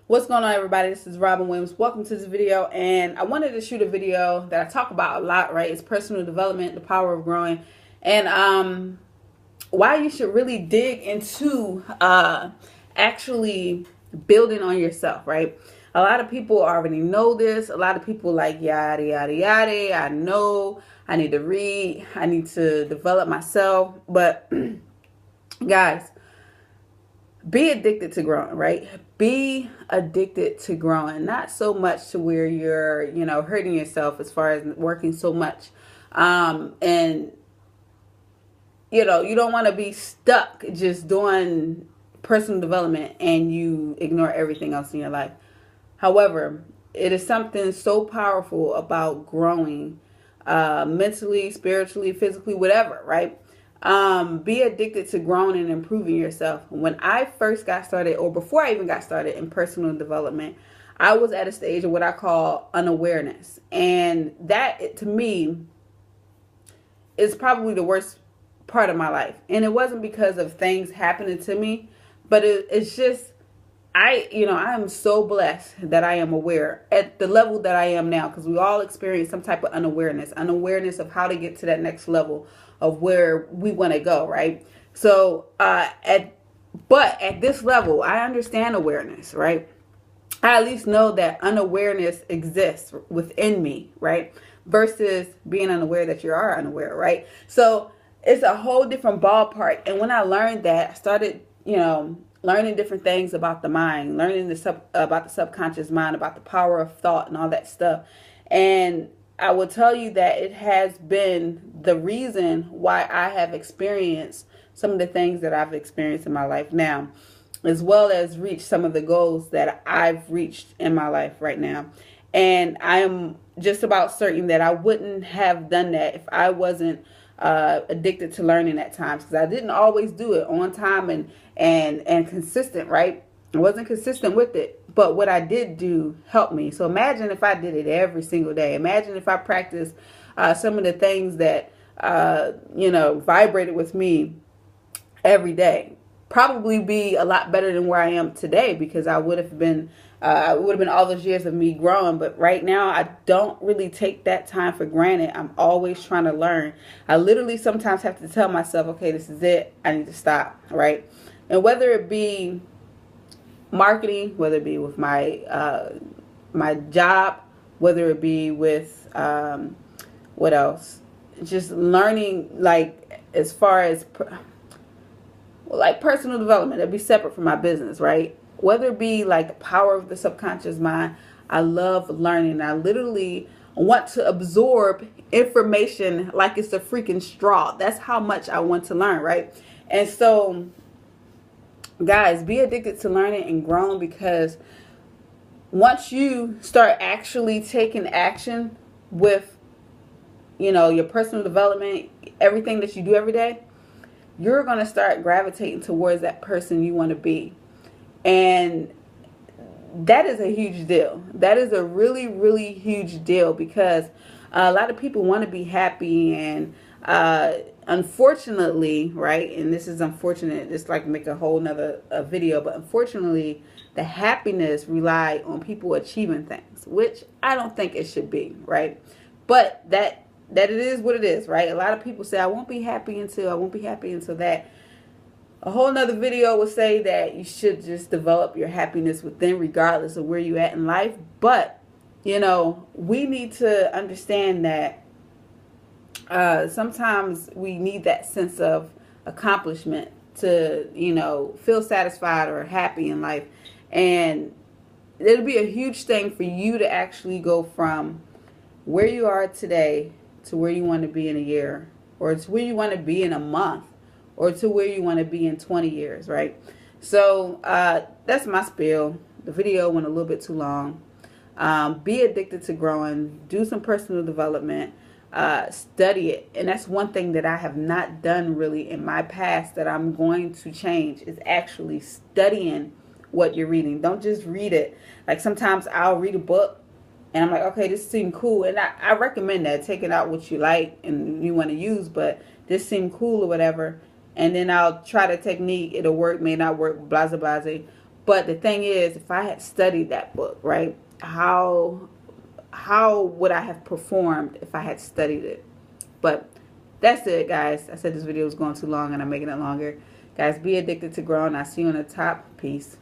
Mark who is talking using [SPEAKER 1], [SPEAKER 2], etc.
[SPEAKER 1] What's going on, everybody? This is Robin Williams. Welcome to this video, and I wanted to shoot a video that I talk about a lot, right? It's personal development, the power of growing, and why you should really dig into actually building on yourself, right? A lot of people already know this. A lot of people like yada yada yada. I know I need to read, I need to develop myself, but guys, be addicted to growing, right? Be addicted to growing, not so much to where you're, hurting yourself as far as working so much. And, you don't want to be stuck just doing personal development and you ignore everything else in your life. However, it is something so powerful about growing mentally, spiritually, physically, whatever, right? Be addicted to growing and improving yourself. When I first got started, or before I even got started in personal development, I was at a stage of what I call unawareness. And that, to me, is probably the worst part of my life. And it wasn't because of things happening to me, but it's just, I am so blessed that I am aware at the level that I am now, because we all experience some type of unawareness of how to get to that next level of where we want to go, right? So, at this level, I understand awareness, right? I at least know that unawareness exists within me, right? Versus being unaware that you are unaware, right? So it's a whole different ballpark. And when I learned that, I started, learning different things about the mind, learning about the subconscious mind, about the power of thought and all that stuff. And I will tell you that it has been the reason why I have experienced some of the things that I've experienced in my life now, as well as reach some of the goals that I've reached in my life right now. And I am just about certain that I wouldn't have done that if I wasn't addicted to learning at times, because I didn't always do it on time and consistent, right? I wasn't consistent with it, but what I did do helped me. So imagine if I did it every single day. Imagine if I practiced some of the things that vibrated with me every day. Probably be a lot better than where I am today, because I would have been all those years of me growing. But right now, I don't really take that time for granted. I'm always trying to learn. I literally sometimes have to tell myself, okay, this is it. I need to stop, right? And whether it be marketing, whether it be with my job, whether it be with what else, just learning, like as far as like personal development, it'd be separate from my business, right? Whether it be like the power of the subconscious mind, I love learning. I literally want to absorb information like it's a freaking straw. That's how much I want to learn, right? And so, guys, be addicted to learning and growing, because once you start actually taking action with, your personal development, everything that you do every day, you're going to start gravitating towards that person you want to be. And that is a huge deal. That is a really, really huge deal, because a lot of people want to be happy, and unfortunately, right, and this is unfortunate, it's like make a whole nother video, but unfortunately, the happiness rely on people achieving things, which I don't think it should be, right? But that it is what it is, right? A lot of people say, I won't be happy until that. A whole nother video would say that you should just develop your happiness within, regardless of where you're at in life. But, we need to understand that sometimes we need that sense of accomplishment to, feel satisfied or happy in life. And it'll be a huge thing for you to actually go from where you are today to where you want to be in a year, or to where you want to be in a month, or to where you want to be in 20 years, right? So that's my spiel. The video went a little bit too long. Be addicted to growing. Do some personal development. Study it. And that's one thing that I have not done really in my past that I'm going to change, is actually studying what you're reading. Don't just read it. Like sometimes I'll read a book and I'm like, okay, this seemed cool. And I recommend that, taking out what you like and you want to use, but this seemed cool or whatever. And then I'll try the technique. It'll work, may not work, blah, blah, blah. But the thing is, if I had studied that book, right, how would I have performed if I had studied it? But that's it, guys. I said this video was going too long and I'm making it longer. Guys, be addicted to growing. I'll see you on the top. Peace.